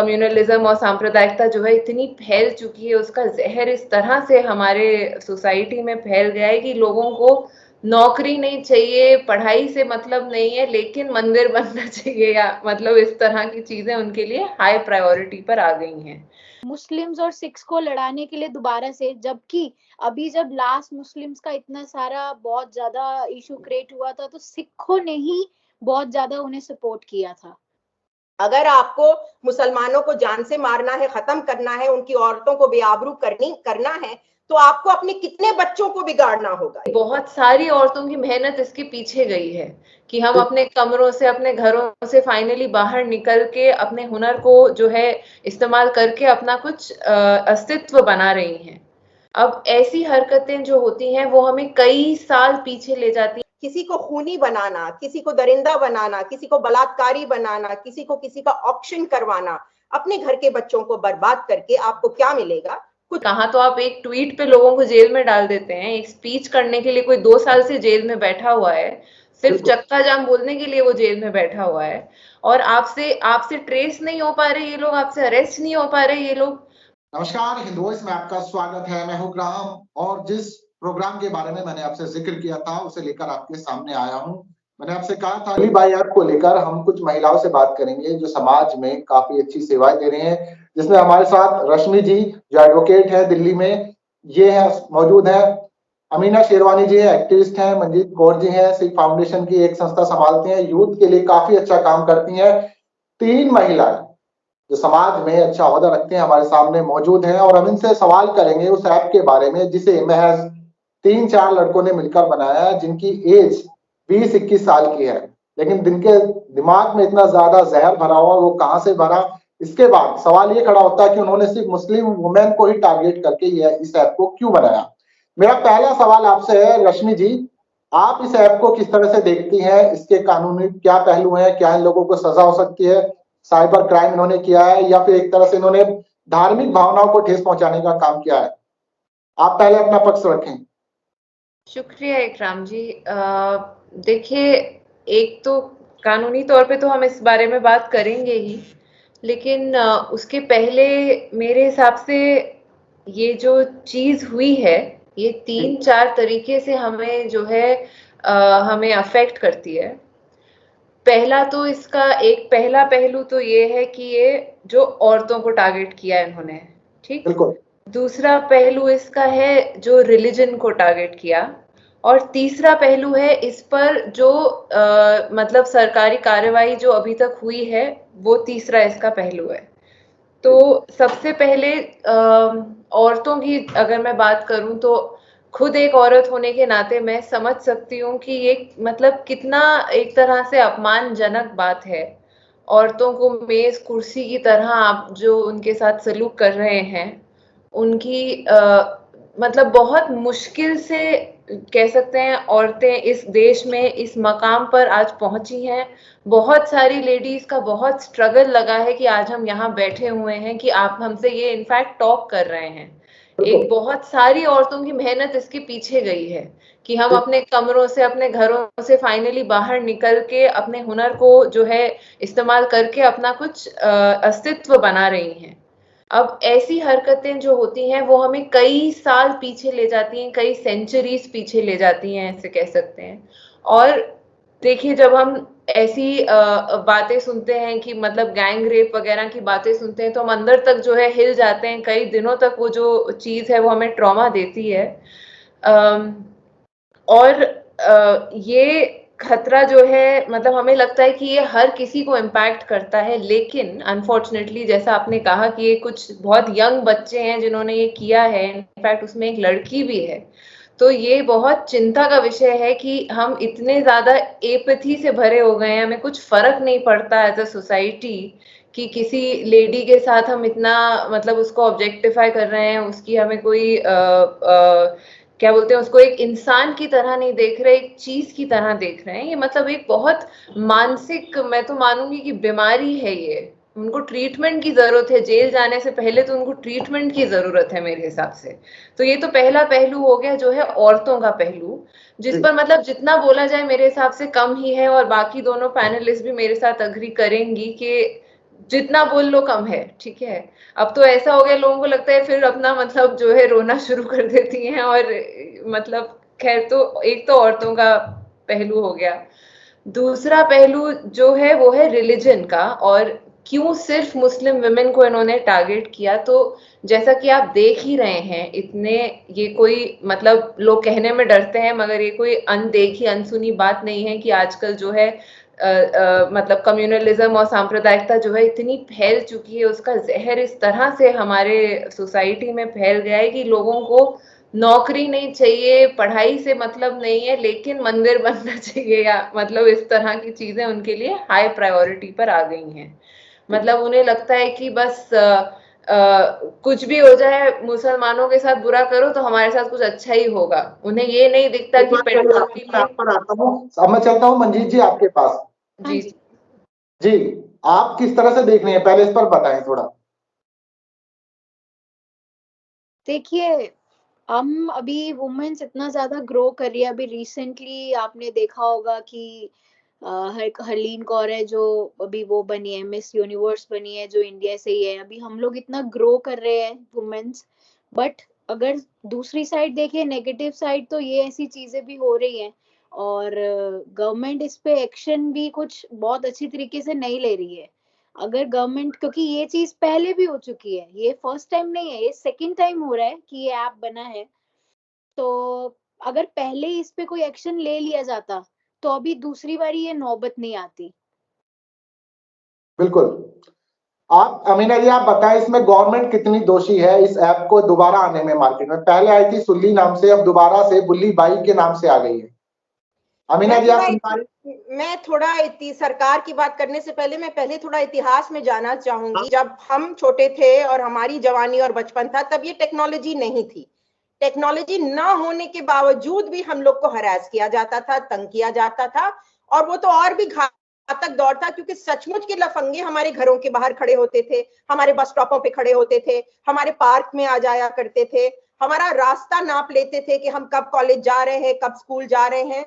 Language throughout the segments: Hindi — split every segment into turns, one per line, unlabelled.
कम्युनलिज्म और सांप्रदायिकता जो है इतनी फैल चुकी है, उसका जहर इस तरह से हमारे सोसाइटी में फैल गया है कि लोगों को नौकरी नहीं चाहिए, पढ़ाई से मतलब नहीं है, लेकिन मंदिर बनना चाहिए, या मतलब इस तरह की चीजें उनके लिए हाई प्रायोरिटी पर आ गई हैं।
मुस्लिम्स और सिख्स को लड़ाने के लिए दोबारा से, जबकि अभी जब लास्ट मुस्लिम्स का इतना सारा बहुत ज्यादा इशू क्रिएट हुआ था तो सिखों ने ही बहुत ज्यादा उन्हें सपोर्ट किया था।
अगर आपको मुसलमानों को जान से मारना है, खत्म करना है, उनकी औरतों को बेआबरू करना है, तो आपको अपने कितने बच्चों को बिगाड़ना होगा।
बहुत सारी औरतों की मेहनत इसके पीछे गई है कि हम अपने कमरों से, अपने घरों से फाइनली बाहर निकल के अपने हुनर को जो है इस्तेमाल करके अपना कुछ अस्तित्व बना रही हैं। अब ऐसी हरकतें जो होती हैं वो हमें कई साल पीछे ले जाती हैं।
किसी को खूनी बनाना, किसी को दरिंदा बनाना, किसी को बलात्कारी बनाना, किसी का ऑक्शन करवाना, अपने घर के बच्चों को बर्बाद करके आपको क्या मिलेगा?
कहाँ तो आप एक ट्वीट पे लोगों को जेल में डाल देते हैं, एक स्पीच करने के लिए कोई 2 साल से जेल में बैठा हुआ है, सिर्फ चक्का जाम बोलने के लिए वो जेल में बैठा हुआ है, और आपसे ट्रेस नहीं हो पा रहे ये लोग, आपसे अरेस्ट नहीं हो पा रहे ये लोग।
नमस्कार, हिंदू वॉइस में आपका स्वागत है। मैं हूं ग्राहम और जिस प्रोग्राम के बारे में मैंने आपसे जिक्र किया था उसे लेकर आपके सामने आया हूं। मैंने आपसे कहा था अली भाई ऐप को लेकर हम कुछ महिलाओं से बात करेंगे जो समाज में काफी अच्छी सेवाएं दे रहे हैं, जिसमें हमारे साथ रश्मि जी जो एडवोकेट है दिल्ली में, ये है मौजूद है। अमीना शेरवानी जी एक्टिविस्ट हैं। मंजीत कौर जी हैं, सिख फाउंडेशन की एक संस्था संभालती हैं, यूथ के लिए काफी अच्छा काम करती हैं। 3 महिलाएं जो समाज में अच्छा ओहदा रखते हैं हमारे सामने मौजूद हैं और हम इनसे सवाल करेंगे उस ऐप के बारे में जिसे महज 3-4 लड़कों ने मिलकर बनाया है, जिनकी एज 20-21 साल की है, लेकिन जिनके दिमाग में इतना ज्यादा जहर भरा हुआ, वो कहां से भरा। इसके बाद सवाल ये खड़ा होता है कि उन्होंने सिर्फ मुस्लिम वुमेन को ही टारगेट करके इस ऐप को क्यों बनाया। मेरा पहला सवाल आपसे है रश्मि जी, आप इस ऐप को किस तरह से देखती हैं? इसके कानूनी क्या पहलू हैं? क्या इन लोगों को सजा हो सकती है? साइबर क्राइम इन्होंने किया है या फिर एक तरह से इन्होंने धार्मिक भावनाओं को ठेस पहुंचाने का काम किया है? आप पहले अपना पक्ष रखें।
शुक्रिया इकराम जी। देखिए, एक तो कानूनी तौर पे तो हम इस बारे में बात करेंगे ही, लेकिन उसके पहले मेरे हिसाब से ये जो चीज हुई है ये 3-4 तरीके से हमें जो है हमें अफेक्ट करती है। पहला तो इसका एक पहला पहलू तो ये है कि ये जो औरतों को टारगेट किया है इन्होंने, ठीक। दूसरा पहलू इसका है जो रिलीजन को टारगेट किया, और तीसरा पहलू है इस पर जो मतलब सरकारी कार्यवाही जो अभी तक हुई है, वो तीसरा इसका पहलू है। तो सबसे पहले औरतों की अगर मैं बात करूं तो खुद एक औरत होने के नाते मैं समझ सकती हूँ कि ये मतलब कितना एक तरह से अपमानजनक बात है। औरतों को मेज कुर्सी की तरह आप जो उनके साथ सलूक कर रहे हैं, उनकी मतलब बहुत मुश्किल से कह सकते हैं औरतें इस देश में इस मकाम पर आज पहुंची हैं। बहुत सारी लेडीज का बहुत स्ट्रगल लगा है कि आज हम यहाँ बैठे हुए हैं, कि आप हमसे ये इनफैक्ट टॉक कर रहे हैं। एक बहुत सारी औरतों की मेहनत इसके पीछे गई है कि हम अपने कमरों से, अपने घरों से फाइनली बाहर निकल के अपने हुनर को जो है इस्तेमाल करके अपना कुछ अस्तित्व बना रही हैं। अब ऐसी हरकतें जो होती हैं वो हमें कई साल पीछे ले जाती हैं, कई सेंचुरीज पीछे ले जाती हैं, ऐसे कह सकते हैं। और देखिए, जब हम ऐसी बातें सुनते हैं कि मतलब गैंग रेप वगैरह की बातें सुनते हैं तो हम अंदर तक जो है हिल जाते हैं। कई दिनों तक वो जो चीज है वो हमें ट्रॉमा देती है। और ये खतरा जो है मतलब हमें लगता है कि ये हर किसी को इम्पैक्ट करता है, लेकिन अनफॉर्चुनेटली जैसा आपने कहा कि ये कुछ बहुत यंग बच्चे हैं जिन्होंने ये किया है, इनफैक्ट उसमें एक लड़की भी है। तो ये बहुत चिंता का विषय है कि हम इतने ज्यादा एपैथी से भरे हो गए हैं, हमें कुछ फर्क नहीं पड़ता एज अ सोसाइटी कि किसी लेडी के साथ हम इतना मतलब उसको ऑब्जेक्टिफाई कर रहे हैं, उसकी हमें कोई क्या बोलते हैं उसको एक इंसान की तरह नहीं देख रहे, एक चीज की तरह देख रहे हैं। ये मतलब एक बहुत मानसिक, मैं तो मानूंगी कि बीमारी है ये। उनको ट्रीटमेंट की जरूरत है, जेल जाने से पहले तो उनको ट्रीटमेंट की जरूरत है मेरे हिसाब से। तो ये तो पहला पहलू हो गया जो है औरतों का पहलू, जिस पर मतलब जितना बोला जाए मेरे हिसाब से कम ही है, और बाकी दोनों पैनलिस्ट भी मेरे साथ अग्री करेंगी कि जितना बोल लो कम है, ठीक है। अब तो ऐसा हो गया, लोगों को लगता है फिर अपना मतलब जो है रोना शुरू कर देती हैं, और मतलब खैर, तो एक तो औरतों का पहलू हो गया। दूसरा पहलू जो है वो है रिलीजन का, और क्यों सिर्फ मुस्लिम विमेन को इन्होंने टारगेट किया। तो जैसा कि आप देख ही रहे हैं, इतने ये कोई मतलब लोग कहने में डरते हैं, मगर ये कोई अनदेखी अनसुनी बात नहीं है कि आजकल जो है मतलब कम्युनलिज्म और सांप्रदायिकता जो है इतनी फैल चुकी है, उसका जहर इस तरह से हमारे सोसाइटी में फैल गया है कि लोगों को नौकरी नहीं चाहिए, पढ़ाई से मतलब नहीं है, लेकिन मंदिर बनना चाहिए, या मतलब इस तरह की चीजें उनके लिए हाई प्रायोरिटी पर आ गई हैं। मतलब उन्हें लगता है कि बस कुछ भी हो जाए, मुसलमानों के साथ बुरा करो तो हमारे साथ कुछ अच्छा ही होगा। उन्हें ये नहीं दिखता कि पेट्रोल के लिए।
आप पर आता हूँ, अब मैं चलता हूँ मंजीत जी आपके पास।
हाँ
जी
जी।
जी, आप किस तरह से देख रहे हैं, पहले इस पर बताएं थोड़ा।
देखिए, हम अभी वुमेन्स इतना ज्यादा ग्रो कर रही है। अभी रिसेंटली आपने देखा होगा कि हरलीन कौर है जो अभी वो बनी है, मिस यूनिवर्स बनी है, जो इंडिया से ही है। अभी हम लोग इतना ग्रो कर रहे हैं वुमेन्स, बट अगर दूसरी साइड देखें, नेगेटिव साइड, तो ये ऐसी चीजें भी हो रही हैं, और गवर्नमेंट इस पे एक्शन भी कुछ बहुत अच्छी तरीके से नहीं ले रही है। अगर गवर्नमेंट, क्योंकि ये चीज पहले भी हो चुकी है, ये फर्स्ट टाइम नहीं है, ये सेकंड टाइम हो रहा है कि ये ऐप बना है। तो अगर पहले इस पे कोई एक्शन ले लिया जाता तो अभी दूसरी बारी ये नौबत नहीं आती।
बिल्कुल। आप अमीना जी आप बताएं, इसमें गवर्नमेंट कितनी दोषी है इस ऐप को दोबारा आने में मार्केट में? पहले आई थी सुल्ली नाम से, अब दोबारा से बुल्ली बाई के नाम से आ गई है। अमीना जी आप सुन पा रही?
मैं थोड़ा सरकार की बात करने से पहले मैं पहले थोड़ा इतिहास में जाना चाहूंगी। जब हम छोटे थे और हमारी जवानी और बचपन था, तब ये टेक्नोलॉजी नहीं थी। टेक्नोलॉजी ना होने के बावजूद भी हम लोग को हरास किया जाता था, तंग किया जाता था, और वो तो और भी घातक दौर था, क्योंकि सचमुच के लफंगे हमारे घरों के बाहर खड़े होते थे, हमारे बस स्टॉपों पे खड़े होते थे, हमारे पार्क में आ जाया करते थे, हमारा रास्ता नाप लेते थे कि हम कब कॉलेज जा रहे हैं, कब स्कूल जा रहे हैं,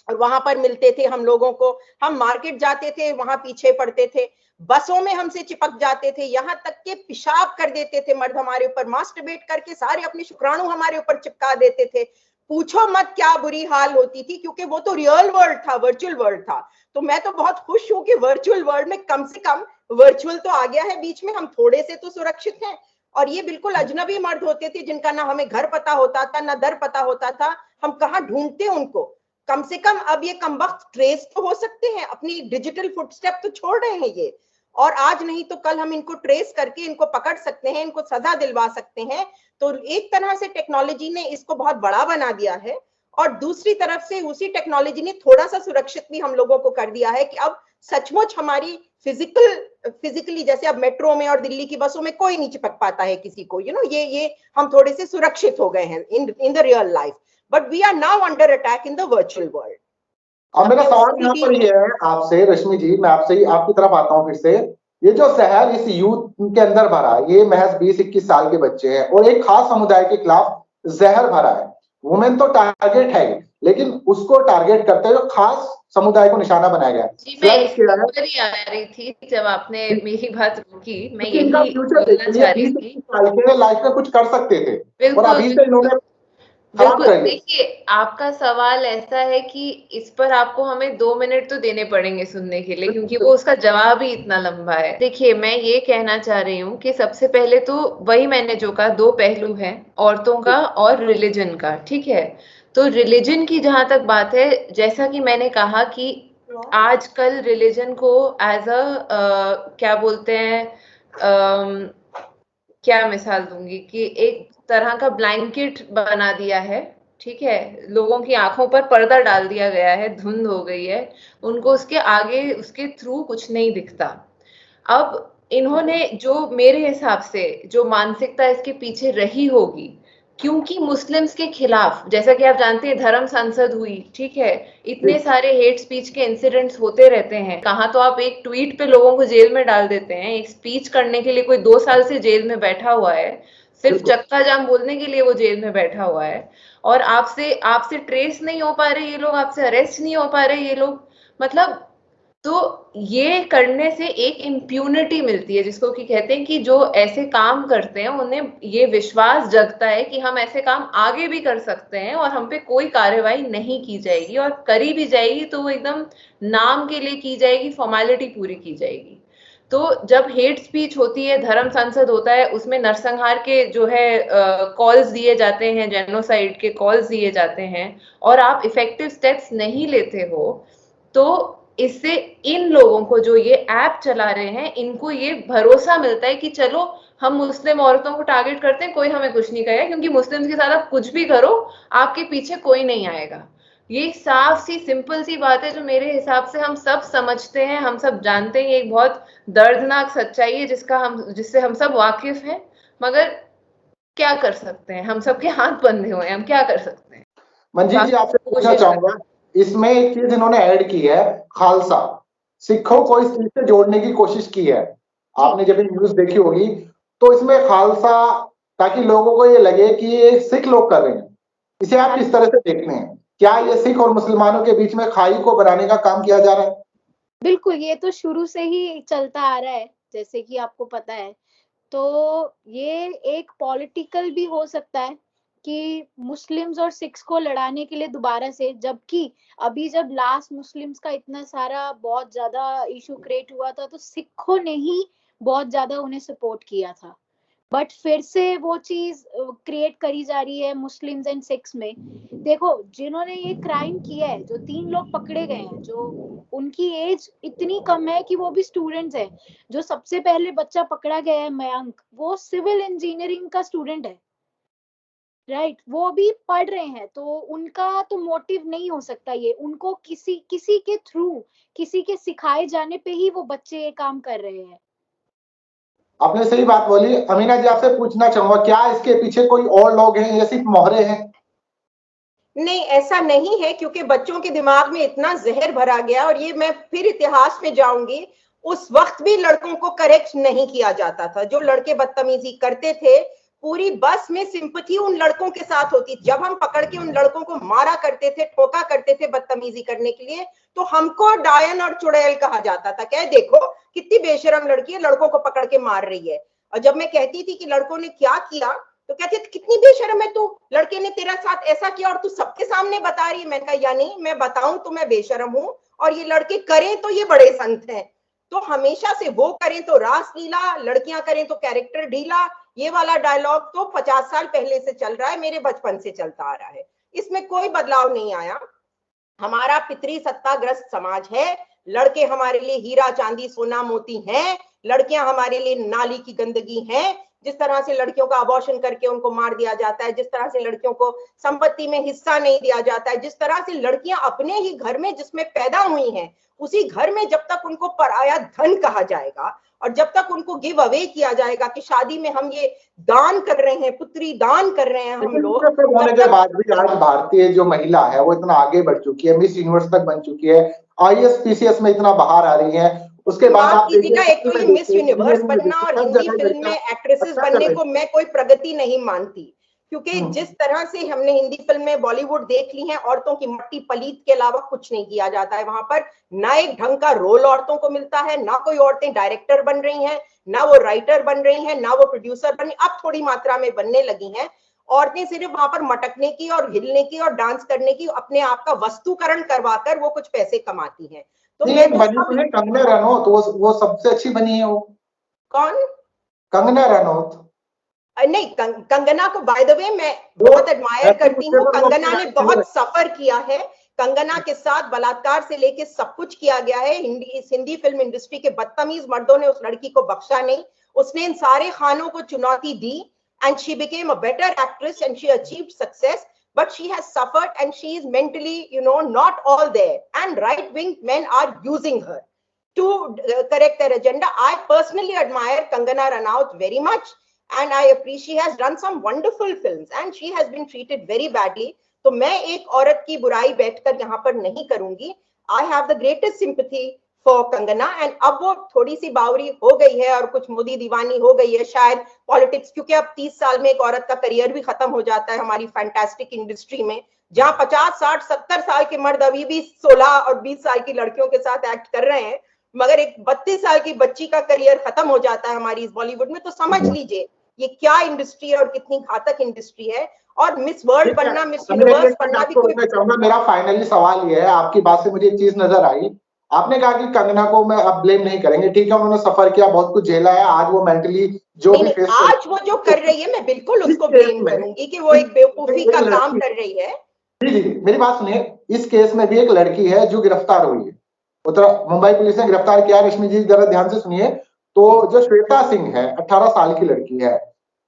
और वहां पर मिलते थे हम लोगों को। हम मार्केट जाते थे, वहां पीछे पड़ते थे, बसों में हमसे चिपक जाते थे, यहां तक के पेशाब कर देते थे मर्द हमारे ऊपर, मास्टरबेट करके सारे अपने शुक्राणु हमारे ऊपर चिपका देते थे। पूछो मत क्या बुरी हाल होती थी, क्योंकि वो तो रियल वर्ल्ड था, वर्चुअल वर्ल्ड था। तो मैं तो बहुत खुश हूं कि वर्चुअल वर्ल्ड में कम से कम वर्चुअल तो आ गया है बीच में, हम थोड़े से तो सुरक्षित हैं। और ये बिल्कुल अजनबी मर्द होते थे, जिनका ना हमें घर पता होता था, ना दर पता होता था, हम कहाँ ढूंढते उनको। कम से कम अब ये कमबख्त ट्रेस तो हो सकते हैं, अपनी डिजिटल फुटस्टेप तो छोड़ रहे हैं ये, और आज नहीं तो कल हम इनको ट्रेस करके इनको पकड़ सकते हैं, इनको सजा दिलवा सकते हैं। तो एक तरह से टेक्नोलॉजी ने इसको बहुत बड़ा बना दिया है, और दूसरी तरफ से उसी टेक्नोलॉजी ने थोड़ा सा सुरक्षित भी हम लोगों को कर दिया है कि अब सचमुच हमारी फिजिकली, जैसे अब मेट्रो में और दिल्ली की बसों में कोई नहीं चिपक पाता है किसी को, ये हम थोड़े से सुरक्षित हो गए हैं in the real life, but we are now under attack in the virtual world.
अब मेरा सवाल यहाँ पर ये है आपसे, रश्मि जी, मैं आपसे ही आपकी तरफ आता हूँ फिर से। ये जो जहर इस यूथ के अंदर भरा है, ये महज 20-21 साल के बच्चे हैं, और एक खास समुदाय के खिलाफ जहर भरा है। वुमेन तो टारगेट है, लेकिन उसको टारगेट करते हुए खास समुदाय को निशाना बनाया गया।
जी, मैं इसी पर ही आ रही थी, जब आपने मेरी बात रोकी, मैं यही बोलना चाह रही थी।
लाइफ में कुछ कर सकते थे, और
बिल्कुल
अभी से इन्होंने
बिल्कुल। देखिए, आपका सवाल ऐसा है कि इस पर आपको हमें 2 मिनट तो देने पड़ेंगे सुनने के लिए, क्योंकि वो उसका जवाब ही इतना लंबा है। देखिए, मैं ये कहना चाह रही हूँ कि सबसे पहले तो वही मैंने जो कहा, 2 पहलू हैं, औरतों का और रिलीजन का, ठीक है। तो रिलीजन की जहां तक बात है, जैसा कि मैंने कहा कि आजकल रिलीजन को एज क्या बोलते हैं, क्या मिसाल दूंगी कि एक तरह का ब्लैंकेट बना दिया है, ठीक है। लोगों की आंखों पर पर्दा डाल दिया गया है, धुंध हो गई है, उनको उसके आगे उसके थ्रू कुछ नहीं दिखता। अब इन्होंने जो मेरे हिसाब से जो मानसिकता इसके पीछे रही होगी, क्योंकि मुस्लिम्स के खिलाफ, जैसा कि आप जानते हैं, धर्म संसद हुई, ठीक है, इतने सारे हेट स्पीच के इंसिडेंट्स होते रहते हैं। कहाँ तो आप एक ट्वीट पे लोगों को जेल में डाल देते हैं, एक स्पीच करने के लिए कोई 2 साल से जेल में बैठा हुआ है, सिर्फ चक्का जाम बोलने के लिए वो जेल में बैठा हुआ है, और आपसे ट्रेस नहीं हो पा रहे ये लोग, आपसे अरेस्ट नहीं हो पा रहे ये लोग। मतलब तो ये करने से एक इम्प्यूनिटी मिलती है, जिसको कि कहते हैं कि जो ऐसे काम करते हैं उन्हें ये विश्वास जगता है कि हम ऐसे काम आगे भी कर सकते हैं और हम पे कोई कार्रवाई नहीं की जाएगी, और करी भी जाएगी तो वो एकदम नाम के लिए की जाएगी, फॉर्मेलिटी पूरी की जाएगी। तो जब हेट स्पीच होती है, धर्म संसद होता है, उसमें नरसंहार के जो है कॉल्स दिए जाते हैं, जेनोसाइड के कॉल्स दिए जाते हैं, और आप इफेक्टिव स्टेप्स नहीं लेते हो, तो इससे इन लोगों को जो ये ऐप चला रहे हैं, इनको ये भरोसा मिलता है कि चलो हम मुस्लिम औरतों को टारगेट करते हैं, कोई हमें कुछ नहीं कहेगा, क्योंकि मुस्लिम्स के साथ आप कुछ भी करो, आपके पीछे कोई नहीं आएगा। ये साफ सी सिंपल सी बात है, जो मेरे हिसाब से हम सब समझते हैं, हम सब जानते हैं। एक बहुत दर्दनाक सच्चाई है जिससे हम सब वाकिफ हैं, मगर क्या कर सकते हैं, हम सबके हाथ बंधे हुए हैं, हम क्या कर सकते हैं।
मंजीत जी, आपसे पूछना चाहूंगा, इसमें एक चीज इन्होंने ऐड की है, खालसा। सिखों को इस चीज से जोड़ने की कोशिश की है। आपने जब न्यूज देखी होगी, तो इसमें खालसा, ताकि लोगों को ये लगे कि ये सिख लोग कर रहे हैं। इसे आप किस तरह से देखते हैं? क्या ये सिख और मुसलमानों के बीच में खाई को बनाने का काम किया जा रहा है?
बिल्कुल, ये तो शुरू से ही चलता आ रहा है, जैसे कि आपको पता है। तो ये एक पॉलिटिकल भी हो सकता है कि मुस्लिम्स और सिख्स को लड़ाने के लिए दोबारा से, जबकि अभी जब लास्ट मुस्लिम्स का इतना सारा बहुत ज्यादा इशू क्रिएट हुआ था, तो सिखों ने ही बहुत ज्यादा उन्हें सपोर्ट किया था। बट फिर से वो चीज क्रिएट करी जा रही है मुस्लिम्स एंड सिख्स में। देखो, जिन्होंने ये क्राइम किया है, जो 3 लोग पकड़े गए हैं, जो उनकी एज इतनी कम है कि वो भी स्टूडेंट्स हैं। जो सबसे पहले बच्चा पकड़ा गया है, मयंक, वो सिविल इंजीनियरिंग का स्टूडेंट है, राइट? वो अभी पढ़ रहे हैं, तो उनका तो मोटिव नहीं हो सकता ये। उनको किसी के थ्रू, किसी के सिखाए जाने पे ही वो बच्चे ये काम कर रहे हैं।
आपने सही बात बोली। अमीना जी, आपसे पूछना चाहूंगा, क्या इसके पीछे कोई और लोग हैं या सिर्फ मोहरे हैं?
नहीं, ऐसा नहीं है, क्योंकि बच्चों के दिमाग में इतना जहर भरा गया। और ये मैं फिर इतिहास में जाऊंगी, उस वक्त भी लड़कों को करेक्ट नहीं किया जाता था। जो लड़के बदतमीजी करते थे, पूरी बस में सिंपैथी उन लड़कों के साथ होती। जब हम पकड़ के उन लड़कों को मारा करते थे, ठोका करते थे बदतमीजी करने के लिए, तो हमको डायन और चुड़ैल कहा जाता था। क्या देखो कितनी बेशरम लड़की है, लड़कों को पकड़ के मार रही है। और जब मैं कहती थी कि लड़कों ने क्या किया, तो कहते थे कितनी बेशरम है तू, लड़के ने तेरा साथ ऐसा किया और तू सबके सामने बता रही है। मैं कहा, यानी मैं बताऊं तो मैं बेशरम हूं, और ये लड़के करें तो ये बड़े संत हैं। तो हमेशा से वो करें तो रासलीला, लड़कियां करें तो कैरेक्टर ढीला, ये वाला डायलॉग तो 50 साल पहले से चल रहा है, मेरे बचपन से चलता आ रहा है। इसमें कोई बदलाव नहीं आया। हमारा पितरी सत्ताग्रस्त समाज है। लड़के हमारे लिए हीरा चांदी सोना मोती हैं, लड़कियां हमारे लिए नाली की गंदगी हैं। जिस तरह से लड़कियों का अबॉर्शन करके उनको मार दिया जाता है, जिस तरह से लड़कियों को संपत्ति में हिस्सा नहीं दिया जाता है, जिस तरह से लड़कियां अपने ही घर में जिसमें पैदा हुई हैं, उसी घर में जब तक उनको पराया धन कहा जाएगा, और जब तक उनको गिव अवे किया जाएगा कि शादी में हम ये दान कर रहे हैं, पुत्री दान कर रहे हैं हम लोग,
होने के बाद भी आज भारतीय जो महिला है वो इतना आगे बढ़ चुकी है, मिस यूनिवर्स तक बन चुकी है, आईएएस पीसीएस में इतना बाहर आ रही है। उसके बाद आप
कीजिएगा, एक तो ये मिस यूनिवर्स बनना और हिंदी फिल्म में एक्ट्रेसेस बनने को मैं कोई प्रगति नहीं मानती, क्योंकि जिस तरह से हमने हिंदी फिल्म में बॉलीवुड देख ली है, औरतों की मट्टी पलीत के अलावा कुछ नहीं किया जाता है वहां पर। ना एक ढंग का रोल औरतों को मिलता है, ना कोई औरतें डायरेक्टर बन रही हैं, ना वो राइटर बन रही हैं, ना वो प्रोड्यूसर बन रही। अब थोड़ी मात्रा में बनने लगी हैं। औरतें सिर्फ वहां पर मटकने की और हिलने की और डांस करने की, अपने आप का वस्तुकरण करवाकर वो कुछ पैसे कमाती हैं। तो मैं
बनी कंगना रनौत, वो सबसे अच्छी बनी है। वो
कौन?
कंगना रनौत।
नहीं, कंगना को बाय द वे मैं बहुत एडमायर करती हूँ। कंगना ने बहुत सफर किया है। कंगना के साथ बलात्कार से लेके सब कुछ किया गया है। हिंदी फिल्म इंडस्ट्री के बदतमीज मर्दों ने उस लड़की को बख्शा नहीं। उसने इन सारे खानों को चुनौती दी, and she became a better actress and she achieved success, but she has suffered and she is mentally, not all there, and right wing men are using her to correct their agenda. I personally admire Kangana Ranaut very much, and I appreciate she has done some wonderful films and she has been treated very badly. तो मैं एक औरत की बुराई बैठकर यहाँ पर नहीं करूंगी. I have the greatest sympathy for Kangana, and अब वो थोड़ी सी बावरी हो गई है और कुछ मोदी दीवानी हो गई है शायद पॉलिटिक्स, क्योंकि अब 30 साल में एक औरत का करियर भी खत्म हो जाता है हमारी फैंटास्टिक इंडस्ट्री में, जहां 50, 60, 70 साल के मर्द अभी भी 16 और 20 साल की लड़कियों के साथ एक्ट कर रहे हैं, मगर एक 32 साल की बच्ची का करियर खत्म हो जाता है हमारी इस बॉलीवुड में। तो समझ लीजिए ये क्या इंडस्ट्री है और कितनी घातक इंडस्ट्री है। और मिस वर्ल्ड बनना, मिस यूनिवर्स बनना भी कोई
चाहूंगा, मेरा फाइनली सवाल ये है, आपकी बात से मुझे एक चीज नजर आई, आपने कहा कि कंगना को मैं अब ब्लेम नहीं करेंगे, ठीक है उन्होंने सफर किया, बहुत कुछ झेला है, आज वो मेंटली जो भी फेस
आज वो जो कर रही है मैं बिल्कुल उसको ब्लेम करूंगी कि वो एक बेवकूफी का काम कर रही है।
जी जी मेरी बात सुनिए, इस केस में भी एक लड़की है जो गिरफ्तार हुई है, मुंबई पुलिस ने गिरफ्तार किया। रश्मि जी जरा ध्यान से सुनिए, तो जो श्वेता सिंह है 18 साल की लड़की है,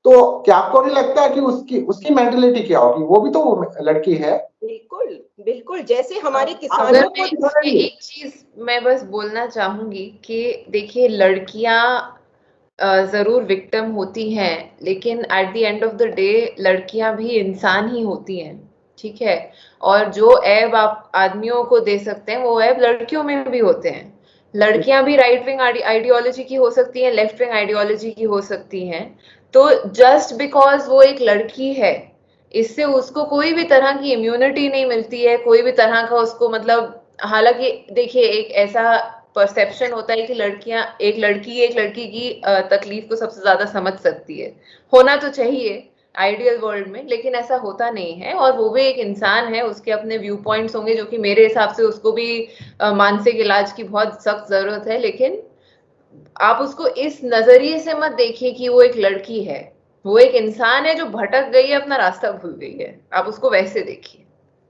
तो क्या आपको नहीं लगता है कि उसकी मेंटलिटी क्या होगी, वो भी तो लड़की है।
बिल्कुल बिल्कुल, जैसे हमारे किसानों को।
एक चीज मैं बस बोलना चाहूंगी कि देखिए लड़कियां जरूर विक्टिम होती हैं, लेकिन at the end of the day लड़कियां भी इंसान ही होती हैं, ठीक है। और जो ऐब आप आदमियों को दे सकते हैं वो ऐब लड़कियों में भी होते हैं। लड़कियां भी राइट विंग आइडियोलॉजी की हो सकती हैं, लेफ्ट विंग आइडियोलॉजी की हो सकती हैं। तो जस्ट बिकॉज वो एक लड़की है इससे उसको कोई भी तरह की इम्यूनिटी नहीं मिलती है, कोई भी तरह का उसको मतलब, हालांकि देखिए एक ऐसा परसेप्शन होता है कि एक लड़की की तकलीफ को सबसे ज्यादा समझ सकती है, होना तो चाहिए आइडियल वर्ल्ड में, लेकिन ऐसा होता नहीं है। और वो भी एक इंसान है, उसके अपने व्यू पॉइंट्स होंगे, जो कि मेरे हिसाब से उसको भी मानसिक इलाज की बहुत सख्त जरूरत है। लेकिन आप उसको इस नजरिए से मत देखिए कि वो एक लड़की है, वो एक इंसान है जो भटक गई है, अपना रास्ता भूल गई है, आप उसको वैसे देखिए।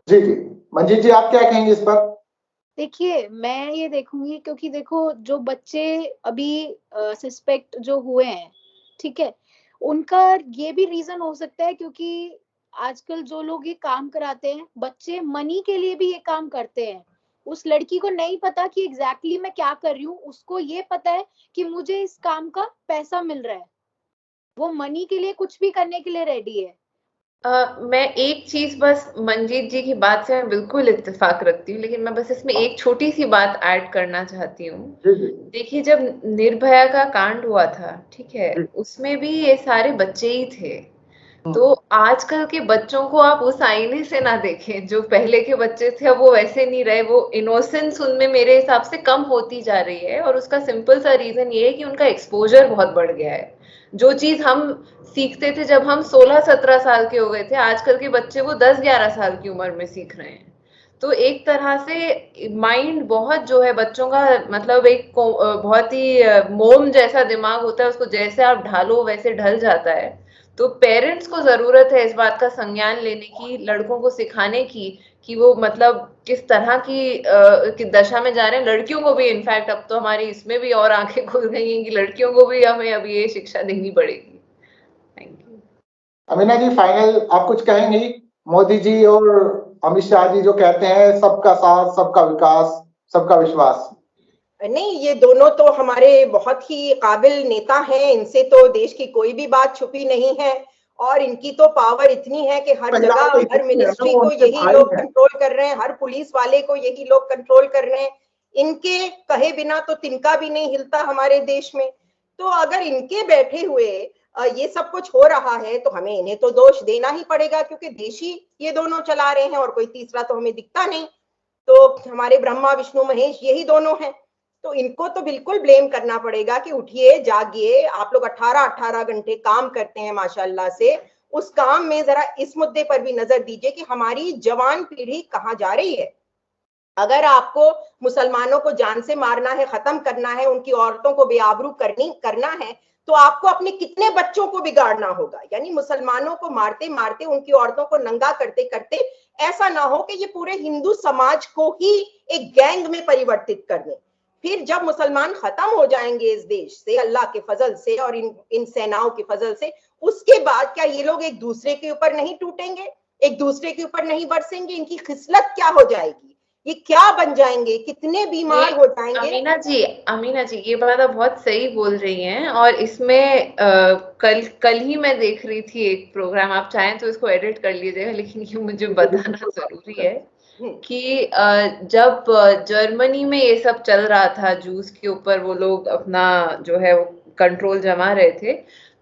जी जी मंजीत जी आप क्या कहेंगे इस पर?
देखिए मैं ये देखूंगी, क्योंकि देखो जो बच्चे अभी सस्पेक्ट जो हुए हैं, ठीक है, उनका ये भी रीजन हो सकता है क्योंकि आजकल जो लोग ये काम कराते हैं बच्चे मनी के लिए भी ये काम करते हैं। उस लड़की को नहीं पता कि एग्जैक्टली मैं क्या कर रही हूँ, उसको ये पता है कि मुझे इस काम का पैसा मिल रहा है, वो मनी के लिए कुछ भी करने के लिए रेडी है।
मैं एक चीज बस, मंजीत जी की बात से मैं बिल्कुल इत्तेफाक रखती हूँ, लेकिन मैं बस इसमें एक छोटी सी बात ऐड करना चाहती हूँ। देखिए जब निर्भया का कांड हुआ था, ठीक है, उसमें भी ये सारे बच्चे ही थे। तो आजकल के बच्चों को आप उस आईने से ना देखें, जो पहले के बच्चे थे अब वो वैसे नहीं रहे, वो इनोसेंस उनमें मेरे हिसाब से कम होती जा रही है। और उसका सिंपल सा रीजन ये है कि उनका एक्सपोजर बहुत बढ़ गया है। जो चीज हम सीखते थे जब हम 16-17 साल के हो गए थे, आजकल के बच्चे वो 10-11 साल की उम्र में सीख रहे हैं। तो एक तरह से माइंड बहुत जो है बच्चों का, मतलब एक बहुत ही मोम जैसा दिमाग होता है, उसको जैसे आप ढालो वैसे ढल जाता है। तो पेरेंट्स को जरूरत है इस बात का संज्ञान लेने की, लड़कों को सिखाने की कि वो मतलब किस तरह की दशा में जा रहे हैं। लड़कियों को भी इनफैक्ट अब तो हमारी इसमें भी और आंखें खुल गई हैं कि लड़कियों को भी हमें अब ये शिक्षा देनी पड़ेगी। Thank you.
Amina ji final आप कुछ कहेंगी? मोदी जी और अमित शाह जी जो कहते हैं सबका साथ, सबका विकास, सबका विश्वास।
नहीं, ये दोनों तो हमारे बहुत ही काबिल नेता हैं, इनसे तो देश की कोई भी बात छुपी नहीं है। और इनकी तो पावर इतनी है कि हर जगह, हर मिनिस्ट्री को यही लोग कंट्रोल कर रहे हैं, हर पुलिस वाले को यही लोग कंट्रोल कर रहे हैं। इनके कहे बिना तो तिनका भी नहीं हिलता हमारे देश में। तो अगर इनके बैठे हुए ये सब कुछ हो रहा है तो हमें इन्हें तो दोष देना ही पड़ेगा, क्योंकि देश ही ये दोनों चला रहे हैं और कोई तीसरा तो हमें दिखता नहीं। तो हमारे ब्रह्मा विष्णु महेश यही दोनों हैं। तो इनको तो बिल्कुल ब्लेम करना पड़ेगा कि उठिए, जागिए। आप लोग 18-18 घंटे काम करते हैं माशाल्लाह से, उस काम में जरा इस मुद्दे पर भी नजर दीजिए कि हमारी जवान पीढ़ी कहाँ जा रही है। अगर आपको मुसलमानों को जान से मारना है, खत्म करना है, उनकी औरतों को बेआबरू करना है, तो आपको अपने कितने बच्चों को बिगाड़ना होगा। यानी मुसलमानों को मारते मारते, उनकी औरतों को नंगा करते करते ऐसा ना हो कि ये पूरे हिंदू समाज को ही एक गैंग में परिवर्तित कर दें। फिर जब मुसलमान खत्म हो जाएंगे इस देश से अल्लाह के फजल से और इन सेनाओं के फजल से, उसके बाद क्या ये लोग एक दूसरे के ऊपर नहीं टूटेंगे, एक दूसरे के ऊपर नहीं बरसेंगे? इनकी खिसलत क्या हो जाएगी, ये क्या बन जाएंगे, कितने बीमार हो जाएंगे।
अमीना जी ये बात आप बहुत सही बोल रही हैं। और इसमें कल ही मैं देख रही थी एक प्रोग्राम, आप चाहें तो इसको एडिट कर लीजिएगा, लेकिन ये मुझे बताना जरूरी है। कि जब जर्मनी में ये सब चल रहा था, जूस के ऊपर वो लोग अपना जो है वो कंट्रोल जमा रहे थे,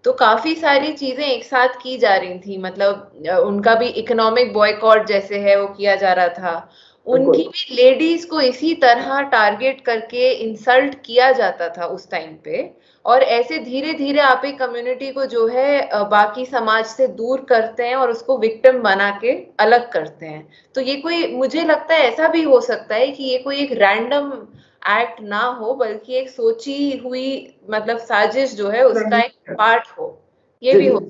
तो काफी सारी चीजें एक साथ की जा रही थी। मतलब उनका भी इकोनॉमिक बॉयकॉट जैसे है वो किया जा रहा था, उनकी भी लेडीज को इसी तरह टारगेट करके इंसल्ट किया जाता था उस टाइम पे। और ऐसे धीरे धीरे आप एक कम्युनिटी को जो है बाकी समाज से दूर करते हैं और उसको विक्टिम बना के अलग करते हैं। तो ये कोई, मुझे लगता है ऐसा भी हो सकता है कि ये कोई एक रैंडम एक्ट ना हो, बल्कि एक सोची हुई मतलब साजिश जो है उसका एक पार्ट हो, ये भी हो।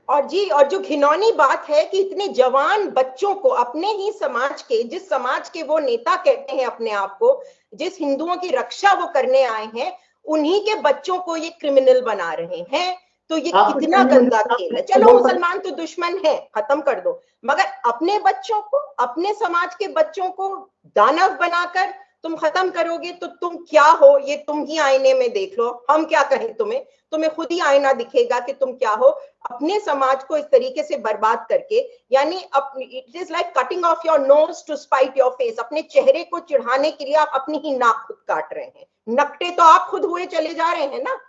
और जी, और जो घिनौनी बात है कि इतने जवान बच्चों को अपने ही समाज के, जिस समाज के वो नेता कहते हैं अपने आप को, जिस हिंदुओं की रक्षा वो करने आए हैं, उन्हीं के बच्चों को ये क्रिमिनल बना रहे हैं। तो ये कितना गंदा खेल है। चलो मुसलमान तो दुश्मन है, खत्म कर दो, मगर अपने बच्चों को, अपने समाज के बच्चों को दानव बनाकर तुम खत्म करोगे तो तुम क्या हो, ये तुम ही आईने में देख लो। हम क्या कहें तुम्हें, तुम्हें खुद ही आईना दिखेगा कि तुम क्या हो। अपने समाज को इस तरीके से बर्बाद करके, यानी it is like cutting off your nose to spite your face. अपने चेहरे को चिढ़ाने के लिए आप अपनी ही नाक खुद काट रहे हैं। नकटे तो आप खुद हुए चले जा रहे हैं ना।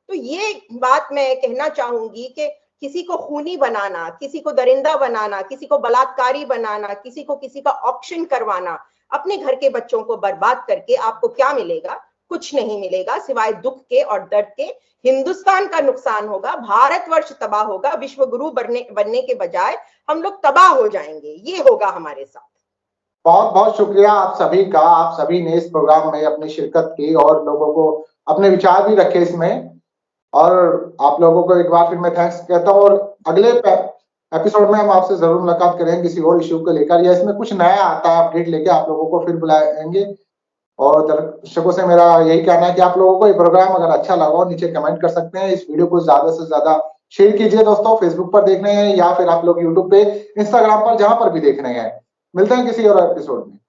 तो ये बात मैं कहना चाहूंगी कि किसी को खूनी बनाना, किसी को दरिंदा बनाना, किसी को बलात्कारी बनाना, किसी का ऑक्शन करवाना, अपने घर के बच्चों को बर्बाद करके आपको क्या मिलेगा? कुछ नहीं मिलेगा सिवाय दुख के और दर्द के। हिंदुस्तान का नुकसान होगा, भारतवर्ष तबाह होगा, विश्व गुरु बनने के बजाय हम लोग तबाह हो जाएंगे। ये होगा हमारे साथ।
बहुत बहुत शुक्रिया आप सभी का। आप सभी ने इस प्रोग्राम में अपनी शिरकत की और लोगों को अपने विचार भी रखे इसमें, और आप लोगों को एक बार फिर मैं थैंक्स कहता हूँ। और अगले एपिसोड में हम आपसे जरूर मुलाकात करेंगे किसी और इश्यू को लेकर, या इसमें कुछ नया आता है अपडेट लेके आप लोगों को फिर बुलाएंगे। और दर्शकों से मेरा यही कहना है कि आप लोगों को ये प्रोग्राम अगर अच्छा लगा हो नीचे कमेंट कर सकते हैं। इस वीडियो को ज्यादा से ज्यादा शेयर कीजिए दोस्तों, फेसबुक पर देख रहे हैं या फिर आप लोग यूट्यूब पे, इंस्टाग्राम पर, जहां पर भी देख रहे हैं। मिलते हैं किसी और एपिसोड में।